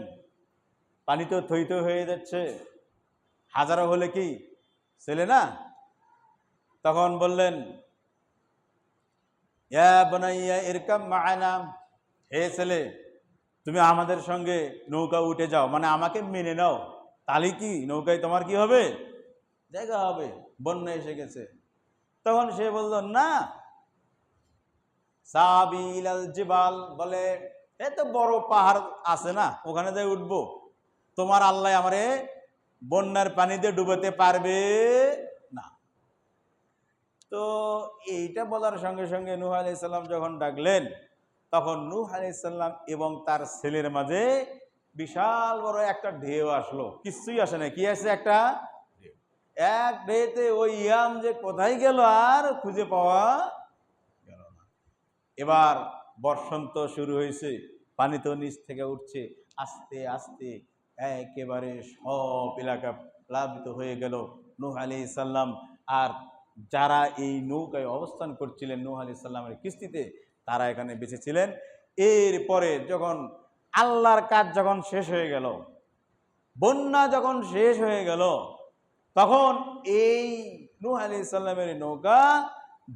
পানি তো থই থই হয়ে যাচ্ছে, হাজারো হলে কি ছেলে না? তখন বললেন ইয়া বুনাইয়া ইরকাব মা'ানা, হে ছেলে তুমি আমাদের সঙ্গে নৌকা উঠে যাও, মানে আমাকে মেনে নাও, তাহলে কি নৌকায় তোমার কি হবে? জায়গা হবে। বন্যা এসে গেছে। তখন সে বলল না, সাবিলাল জিবাল, বলে এত বড় পাহাড় আছে না, ওখানে যাই উঠবো? তোমার আল্লাহ আমারে বন্যার পানিতে ডুবাতে পারবে না। তো এইটা বলার সঙ্গে সঙ্গে নূহ আলাইহিস সালাম যখন ডাকলেন, তখন নূহ আলাইহিস সালাম এবং তার ছেলের মাঝে বিশাল বড় একটা ঢেউ আসলো। কিছুই আসে না, কি আসে? একটা ঢেউ। এক ঢেউতে ওই ইয়াম যে কোথায় গেল আর খুঁজে পাওয়া গেল না। এবার বর্ষন্ত শুরু হয়েছে, পানি তো নিচ থেকে উঠছে, আস্তে আস্তে একেবারে সব এলাকা প্লাবিত হয়ে গেল। নূহ আলাইহিস সালাম আর যারা এই নৌকায় অবস্থান করছিলেন নূহ আলাইহিস সালামের কিস্তিতে, তারা এখানে বেঁচে ছিলেন। এরপরে যখন আল্লাহর কাজ যখন শেষ হয়ে গেল, বন্যা যখন শেষ হয়ে গেল, তখন এই নূহ আলাইহিস সালামের নৌকা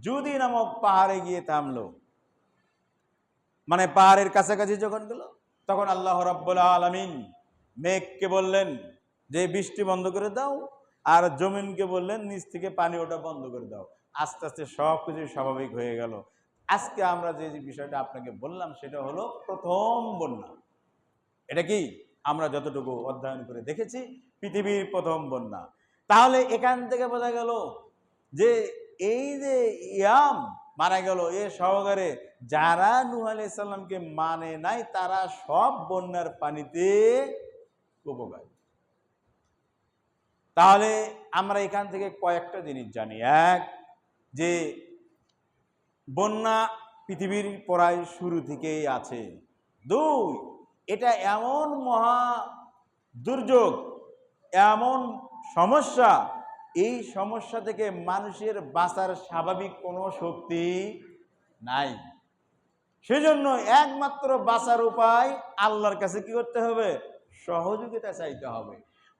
জুদি নামক পাহাড়ে গিয়ে থামলো। মানে পাহাড়ের কাছাকাছি যখন গেল, তখন আল্লাহ রাব্বুল আলামিন মেঘকে বললেন যে বৃষ্টি বন্ধ করে দাও, আর জমিনকে বললেন নিচ থেকে পানি ওঠা বন্ধ করে দাও। আস্তে আস্তে সব কিছু স্বাভাবিক হয়ে গেল। আজকে আমরা যে বিষয়টা আপনাকে বললাম সেটা হলো প্রথম বন্যা। এটা কি আমরা যতটুকু অধ্যয়ন করে দেখেছি, পৃথিবীর প্রথম বন্যা। তাহলে এখান থেকে বোঝা গেল যে এই যে ইয়াম মারা গেল, এ সহকারে যারা নূহ আলাইহিস সালামকে মানে নাই তারা সব বন্যার পানিতে উপকার। তাহলে আমরা এখান থেকে কয়েকটা জিনিস জানি। এক, যে বন্যা পৃথিবীর প্রায় শুরু থেকেই আছে। দুই, এটা এমন মহা দুর্যোগ, এমন সমস্যা এই সমস্যা থেকে মানুষের বাঁচার স্বাভাবিক কোনো শক্তি নাই। সেজন্য একমাত্র বাঁচার উপায় আল্লাহর কাছে কি করতে হবে? সহযোগিতা চাইতে হবে।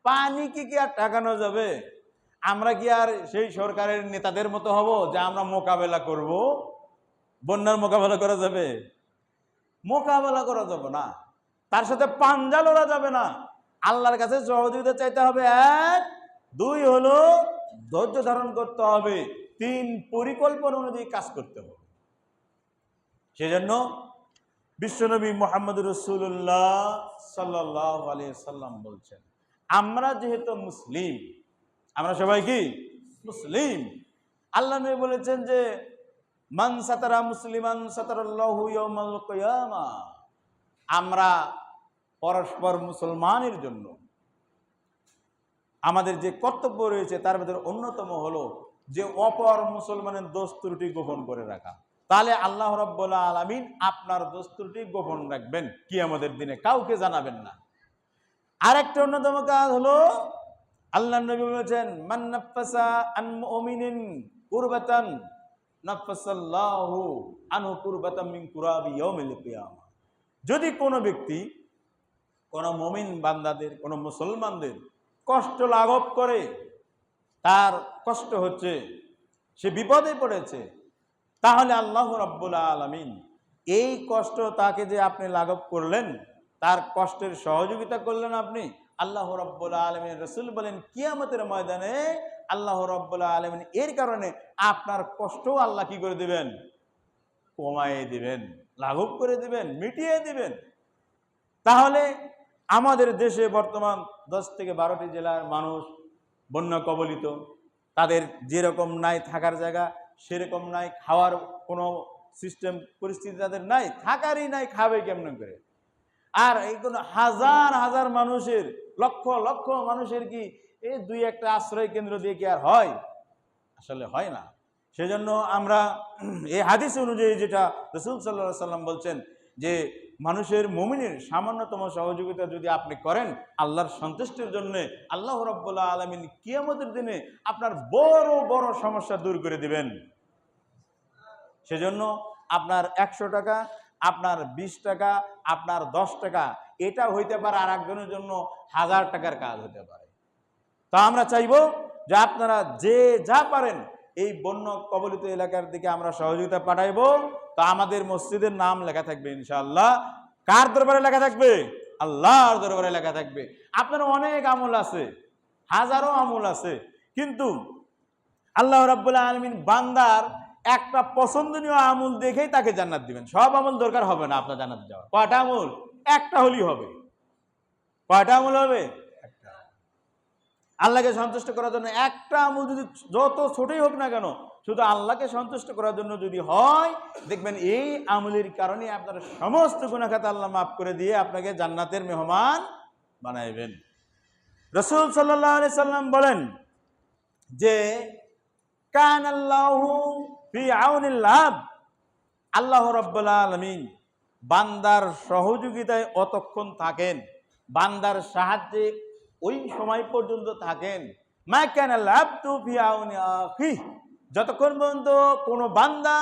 পানি কি আর টাকানো যাবে? আমরা কি আর সেই সরকারের নেতাদের মতো হব যে আমরা মোকাবেলা করব? বন্যার মোকাবেলা করা যাবে? মোকাবেলা করা যাবে না, তার সাথে পাঞ্জা লড়া যাবে না। আল্লাহর কাছে সহযোগিতা চাইতে হবে, এক। দুই হলো ধৈর্য ধারণ করতে হবে। তিন, পরিকল্পনা অনুযায়ী কাজ করতে হবে। সেজন্য বিশ্বনবী মুহাম্মদ রাসূলুল্লাহ সাল্লাল্লাহু আলাইহি সাল্লাম বলছেন, আমরা যেহেতু মুসলিম, আমরা সবাই কি মুসলিম। আল্লাহ নবী বলেছেন যে মান সাতারা মুসলিমান সাতারাল্লাহু ইয়াউমাল কিয়ামাহ। আমরা পরস্পর মুসলমানের জন্য আমাদের যে কর্তব্য রয়েছে তার ভিতরে অন্যতম হলো যে অপর মুসলমানের দোষ ত্রুটি গোপন করে রাখা। তাহলে আল্লাহ রাব্বুল আলামিন আপনার দোষ ত্রুটি গোপন রাখবেন, কিয়ামতের দিনে কাউকে জানাবেন না। আরেকটা অন্যতম কাজ হলো আল্লাহ নবী বলেছেন মান নাফাসা আন মুমিনিন কুরবাতান নাফাসাল্লাহু আনহু কুরবাতাম মিন কুরাবি ইয়াউমিল কিয়ামাহ। যদি কোনো ব্যক্তি কোনো মুমিন বান্দাদের, কোনো মুসলমানদের কষ্ট লাঘব করে, তার কষ্ট হচ্ছে, সে বিপদে পড়েছে, তাহলে আল্লাহ রাব্বুল আলামিন এই কষ্ট তাকে যে আপনি লাঘব করলেন, তার কষ্টের সহযোগিতা করলেন আপনি, আল্লাহ রাব্বুল আলামিন রাসূল বলেন কিয়ামতের ময়দানে আল্লাহ রাব্বুল আলামিন এর কারণে আপনার কষ্ট আল্লাহ কি করে দিবেন? কমায়ে দিবেন, লাঘব করে দিবেন, মিটিয়ে দিবেন। তাহলে আমাদের দেশে বর্তমান 10 থেকে 12টি জেলার মানুষ বন্যা কবলিত। তাদের যেরকম নাই থাকার জায়গা, সেরকম নাই খাওয়ার কোনো সিস্টেম পরিস্থিতি তাদের নাই, থাকারই নাই, খাবে কেমন করে? আর এই কোনো হাজার হাজার মানুষের, লক্ষ লক্ষ মানুষের কি এই দুই একটা আশ্রয় কেন্দ্র দিয়ে কি আর হয়? আসলে হয় না। সেজন্য আমরা এই হাদিস অনুযায়ী যেটা রাসূল সাল্লাল্লাহু আলাইহি সাল্লাম বলছেন যে মানুষের মুমিনের সামান্যতম সহযোগিতা যদি আপনি করেন আল্লাহর সন্তুষ্টির জন্য, আল্লাহ রাব্বুল আলামিন কিয়ামতের দিনে আপনার বড় বড় সমস্যা দূর করে দিবেন। সেজন্য আপনার 100 টাকা, আপনার 20 টাকা, আপনার 10 টাকা, এটা হইতে পারে আর একজনের জন্য 1000 টাকার কাজ হতে পারে। তা আমরা চাইবো যে আপনারা যে যা পারেন এই বন্যা কবলিত এলাকার দিকে আমরা সহযোগিতা পাঠাইবো। তা আমাদের মসজিদের নাম লেখা থাকবে ইনশাআল্লাহ। কার দরবারে লেখা থাকবে? আল্লাহর দরবারে লেখা থাকবে। আপনার অনেক আমল আছে, হাজারো আমল আছে, কিন্তু আল্লাহ রাব্বুল আলামিন বান্দার একটা পছন্দনীয় আমল দেখেই তাকে জান্নাত দিবেন। সব আমল দরকার হবে না আপনার জান্নাতে যাওয়ার। কয়টা আমল? একটা হলেই হবে। কয়টা আমল হবে? একটা। আল্লাহকে সন্তুষ্ট করার জন্য একটা আমল যদি যত ছোটই হোক না কেন, শুধু আল্লাহকে সন্তুষ্ট করার জন্য যদি হয়, দেখবেন এই আমলের কারণে আপনার সমস্ত গুনাহ খাতা আল্লাহ মাফ করে দিয়ে আপনাকে জান্নাতের মেহমান বানাইবেন। রাসূল সাল্লাল্লাহু আলাইহি সাল্লাম বলেন যে কানাল্লাহু ফি আউনিল আবদ, আল্লাহ রাব্বুল আলামিন বান্দার সহযোগিতায় অতক্ষণ থাকেন, বান্দার সাহায্যে ওই সময় পর্যন্ত থাকেন, মা কানাল আবদু ফি আউনি আখি, যতক্ষণ পর্যন্ত কোনো বান্দা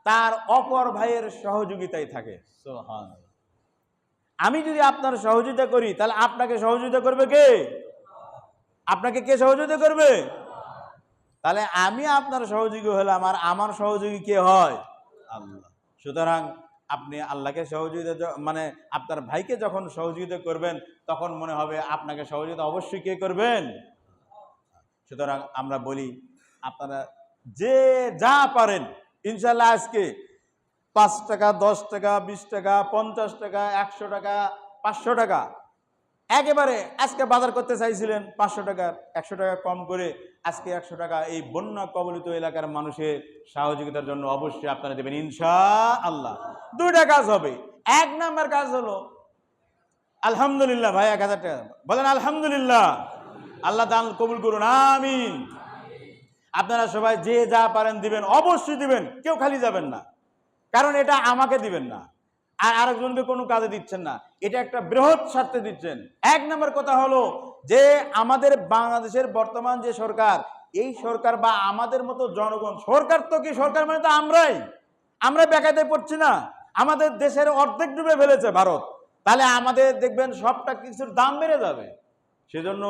তার অপর ভাইয়ের সহযোগিতায় থাকে। সুবহানাল্লাহ। আমি যদি আপনার সহযোগিতা করি তাহলে আপনাকে সহযোগিতা করবে কে? আপনাকে কে সহযোগিতা করবে? তাহলে আমি আপনার সহযোগী হলাম, আর আমার সহযোগী কে হয়? আল্লাহ। সুতরাং আপনি আল্লাহকে সহযোগিতা, মানে আপনার ভাইকে যখন সহযোগিতা করবেন তখন মনে হবে আপনাকে সহযোগিতা অবশ্যই কে করবেন? সুতরাং আমরা বলি আপনারা যে যা পারেন ইনশাআল্লাহ আজকে 5 টাকা, 10 টাকা, 20 টাকা, 50 টাকা, 100 টাকা, 500 টাকা, একেবারে আজকে বাজার করতে চাইছিলেন 500 টাকার, 100 টাকা কম করে আজকে 100 টাকা এই বন্যা কবলিত এলাকার মানুষের সহযোগিতার জন্য অবশ্যই আপনারা দেবেন ইনশাআল্লাহ। দুইটা কাজ হবে। এক নাম্বার কাজ হলো আলহামদুলিল্লাহ। ভাই 1000 টাকা বলেন আলহামদুলিল্লাহ, আল্লাহ দান কবুল করুন, আমিন। আপনারা সবাই যে যা পারেন দিবেন, অবশ্যই দিবেন, কেউ খালি যাবেন না, কারণ এটা আমাকে দিবেন না আর আরেকজনকে কোনো কাজে দিচ্ছেন না, এটা একটা বৃহৎ স্বার্থে দিচ্ছেন। এক নম্বর কথা হলো যে আমাদের বাংলাদেশের বর্তমান যে সরকার, এই সরকার বা আমাদের মতো জনগণ, সরকার তো কি, সরকার মানে তো আমরা বেকায়দায় পড়ছি না? আমাদের দেশের অর্ধেক ডুবে ফেলেছে ভারত, তাহলে আমাদের দেখবেন সবটা কিছুর দাম বেড়ে যাবে। সেজন্য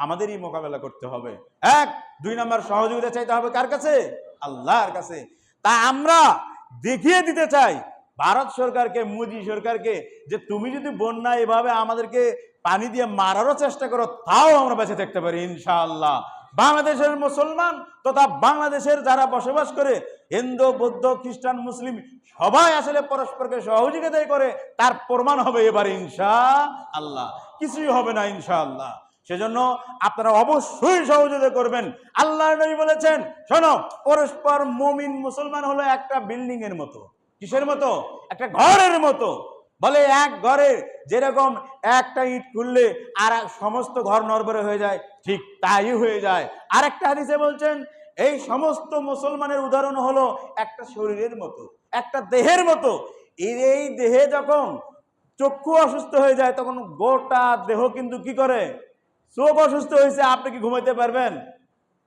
আমাদেরই মোকাবেলা করতে হবে। এক, 2 নম্বর সহযোগিতা চাইতে হবে কার কাছে? আল্লাহর কাছে। তা আমরা দেখিয়ে দিতে চাই ভারত সরকারকে, মোদী সরকারকে, যে তুমি যদি বন্যা এভাবে আমাদেরকে পানি দিয়ে মারারও চেষ্টা করো, তাও আমরা বেঁচে থাকতে পারি ইনশাআল্লাহ। বাংলাদেশের মুসলমান তথা বাংলাদেশের যারা বসবাস করে, হিন্দু, বৌদ্ধ, খ্রিস্টান, মুসলিম সবাই আসলে পরস্পরকে সহযোগিতাই করে, তার প্রমাণ হবে এবারে ইনশাআল্লাহ। কিছুই হবে না ইনশাআল্লাহ। সেজন্য আপনারা অবশ্যই সহযোগিতা করবেন। আল্লাহর নবী বলেছেন, শোনো, পরস্পর মুমিন মুসলমান হলো একটা বিল্ডিং এর মতো। কিসের মতো? একটা ঘরের মতো। বলে এক ঘরে যেরকম একটা ইট খুললে আর সমস্ত ঘর নড়বড়ে হয়ে যায়, ঠিক তাই হয়ে যায়। আর একটা হাদিসে বলছেন, এই সমস্ত মুসলমানের উদাহরণ হলো একটা শরীরের মতো, একটা দেহের মতো। এই দেহে যখন চক্ষু অসুস্থ হয়ে যায়, তখন গোটা দেহ কিন্তু কি করে? চোখ অসুস্থ হয়েছে, আপনি কি ঘুমাইতে পারবেন?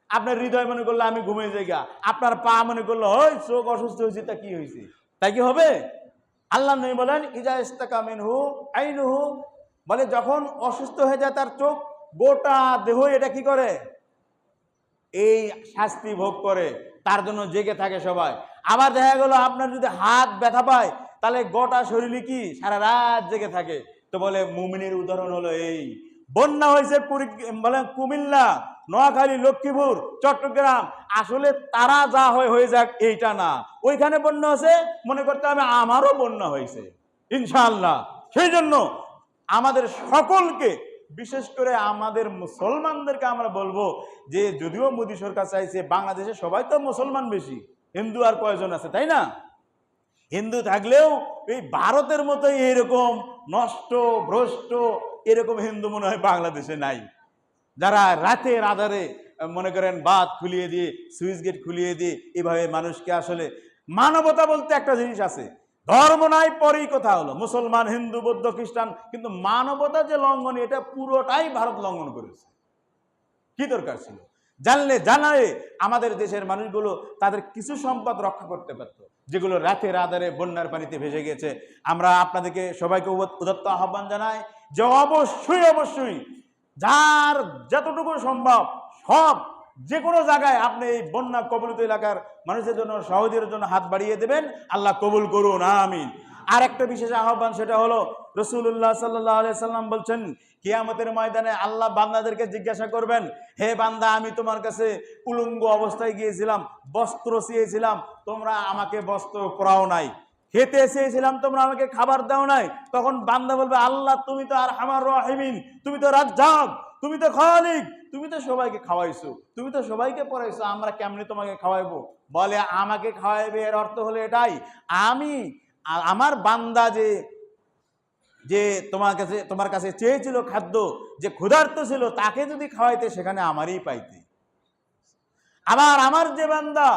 আপনার হৃদয় মনে করলো আমি ঘুমিয়ে যাই গা, আপনার পা মনে করলো ওই চোখ অসুস্থ হয়েছে, তা কি হয়েছে? তাই কি হবে? আল্লাহ নবী বলেন, ইজা ইস্তাকা মিনহু আইনুহু, বলে যখন অসুস্থ হয়ে যায় তার চোখ, গোটা দেহ এটা কি করে? এই শাস্তি ভোগ করে, তার জন্য জেগে থাকে সবাই। আবার দেখা গেল আপনার যদি হাত ব্যথা পায়, তাহলে গোটা শরীরে কি সারা রাত জেগে থাকে। তো বলে মুমিনের উদাহরণ হলো এই। বন্যা হয়েছে বলে কুমিল্লা, নোয়াখালী, লক্ষ্মীপুর, চট্টগ্রাম, আসলে তারা যা হয়ে যাক এইটা না, ওইখানে বন্যা হয়েছে মনে করতে হবে আমারও বন্যা হয়েছে ইনশাআল্লাহ। সেই জন্য আমাদের সকলকে, বিশেষ করে আমাদের মুসলমানদেরকে আমরা বলবো যে, যদিও মোদী সরকার চাইছে বাংলাদেশে সবাই তো মুসলমান বেশি, হিন্দু আর কয়জন আছে, তাই না? হিন্দু থাকলেও এই ভারতের মতো এরকম নষ্ট ভ্রষ্ট এরকম হিন্দু মনে হয় বাংলাদেশে নাই, যারা রাতের আধারে মনে করেন বাঁধ খুলিয়ে দিয়ে, সুইচ গেট খুলিয়ে দিয়ে এভাবে মানুষকে, আসলে মানবতা বলতে একটা জিনিস আছে, ধর্ম নাই পরেই কথা হলো, মুসলমান, হিন্দু, বৌদ্ধ, খ্রিস্টান, কিন্তু মানবতা যে লঙ্ঘন, এটা পুরোটাই ভারত লঙ্ঘন করেছে। কি দরকার ছিল? জানালে আমাদের দেশের মানুষগুলো তাদের কিছু সম্পদ রক্ষা করতে পারতো, যেগুলো রাতের আধারে বন্যার পানিতে ভেসে গেছে। আমরা আপনাদেরকে সবাইকে উদাত্ত আহ্বান জানাই যে অবশ্যই যার যতটুকু সম্ভব সব, যে কোনো জায়গায় আপনি এই বন্যা কবলিত এলাকার মানুষের জন্য, সহজের জন্য হাত বাড়িয়ে দেবেন। আল্লাহ কবুল করুন, আমিন। আর একটা বিশেষ আহ্বান, সেটা হলো রাসূলুল্লাহ সাল্লাল্লাহু আলাইহি সাল্লাম বলছেন, কিয়ামতের ময়দানে আল্লাহ বান্দাদেরকে জিজ্ঞাসা করবেন, হে বান্দা, আমি তোমার কাছে উলঙ্গ অবস্থায় গিয়েছিলাম, বস্ত্র চেয়েছিলাম, তোমরা আমাকে বস্ত্র পরাও নাই, খেতে চেয়েছিলাম, তোমরা আমাকে খাবার দাও নাই। তখন বান্দা বলবে, আল্লাহ তুমি তো আরহামার রাহিমিন, তুমি তো রাজ্জাক, তুমি তো খালিক, তুমি তো সবাইকে খাওয়াইছো, তুমি তো সবাইকে পড়াইছো, আমরা কেমনে তোমাকে খাওয়াইবো? বলে, আমাকে খাওয়াইবে এর অর্থ হলো এটাই, আমি আমার বান্দা যে তোমার কাছে চেয়েছিল খাদ্য, যে ক্ষুধার্ত ছিল, তাকে যদি খাওয়াইতে, সেখানে আমারই পাইতে। আবার আমার যে বান্দা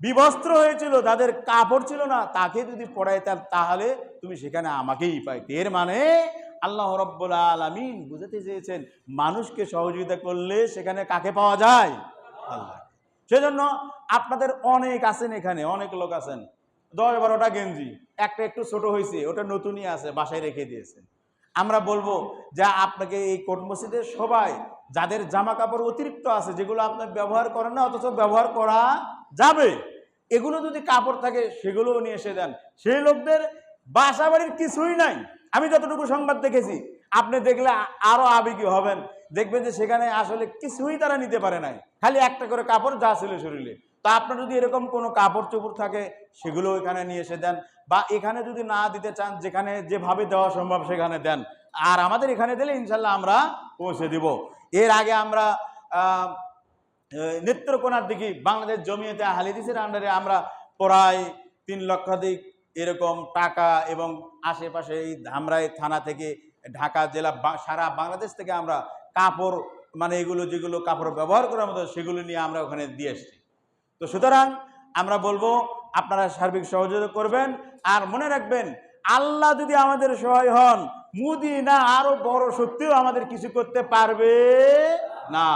বিবস্ত্র হয়েছিল, যাদের কাপড় ছিল না, তাকে যদি পড়াইতে, তাহলে তুমি সেখানে আমাকেই পাইতে। এর মানে আল্লাহ রাব্বুল আলামিন বুঝাতে চেয়েছেন, মানুষকে সহযোগিতা করলে সেখানে কাকে পাওয়া যায়? আল্লাহ। সেজন্য আপনাদের অনেক আছেন, এখানে অনেক লোক আছেন, 10-12টা গেঞ্জি, একটা একটু ছোট হয়েছে, ওটা নতুনই আছে, বাসায় রেখে দিয়েছেন। আমরা বলবো যে আপনাকে এই কোট মসজিদের সবাই, যাদের জামা কাপড় অতিরিক্ত আছে, যেগুলো আপনি ব্যবহার করেন না, অথচ ব্যবহার করা যাবে, এগুলো যদি কাপড় থাকে সেগুলোও নিয়ে এসে দেন। সেই লোকদের বাসা বাড়ির কিছুই নাই, আমি যতটুকু সংবাদ দেখেছি, আপনি দেখলে আরো আবেগী হবেন, দেখবেন যে সেখানে আসলে কিছুই তারা নিতে পারে নাই, খালি একটা করে কাপড় যা ছিল শরীরে। তা আপনার যদি এরকম কোনো কাপড় চোপড় থাকে, সেগুলো এখানে নিয়ে এসে দেন, বা এখানে যদি না দিতে চান, যেখানে যেভাবে দেওয়া সম্ভব সেখানে দেন, আর আমাদের এখানে দিলে ইনশাল্লাহ আমরা পৌঁছে দিব। এর আগে আমরা নেত্রকোনার দিকে বাংলাদেশ জমিয়তে আহলে হাদিসের আন্ডারে আমরা প্রায় 3 লক্ষাধিক এরকম টাকা, এবং আশেপাশে এই ধামরাই থানা থেকে ঢাকা জেলা, সারা বাংলাদেশ থেকে আমরা কাপড়, মানে এগুলো যেগুলো কাপড় ব্যবহার করার মতো, সেগুলো নিয়ে আমরা ওখানে দিয়ে এসছি। তো সুতরাং আমরা বলবো আপনারা সার্বিক সহযোগিতা করবেন। আর মনে রাখবেন, আল্লাহ যদি আমাদের সহায় হন, মোদি না আরো বড় শক্তিও আমাদের কিছু করতে পারবে না।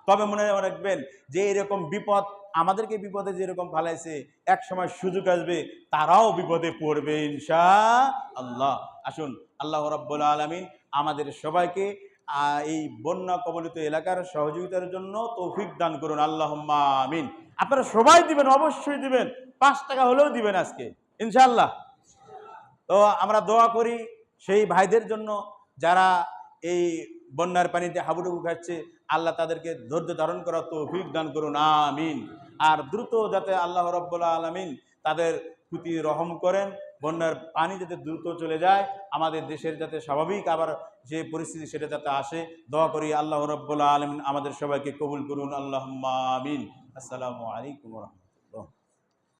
তবে মনে রাখবেন যে এরকম বিপদ আমাদেরকে বিপদে যেরকম ফালাইছে, এক সময় সুযোগ আসবে তারাও বিপদে পড়বে ইনশাআল্লাহ। আসুন আল্লাহ রাব্বুল আলামিন আমাদের সবাইকে এই বন্যা কবলিত এলাকার সহযোগিতার জন্য তৌফিক দান করুন, আল্লাহুম্মা আমিন। আপনারা সবাই দিবেন, অবশ্যই দিবেন, 5 টাকা হলেও দিবেন আজকে ইনশাআল্লাহ। তো আমরা দোয়া করি সেই ভাইদের জন্য যারা এই বন্যার পানিতে হাবুডুবু খাচ্ছে, আল্লাহ তাদেরকে ধৈর্য ধারণ করার তৌফিক দান করুন, আমিন। আর দ্রুত যাতে আল্লাহ রাব্বুল আলামিন তাদের প্রতি রহম করেন, বন্যার পানি যাতে দ্রুত চলে যায়, আমাদের দেশের যাতে স্বাভাবিক আবার যে পরিস্থিতি সেটা যাতে আসে, দোয়া করি আল্লাহ রাব্বুল আলামিন আমাদের সবাইকে কবুল করুন, আল্লাহুম্মা আমিন। আসসালামু আলাইকুম ওয়া রাহমাতুল্লাহ।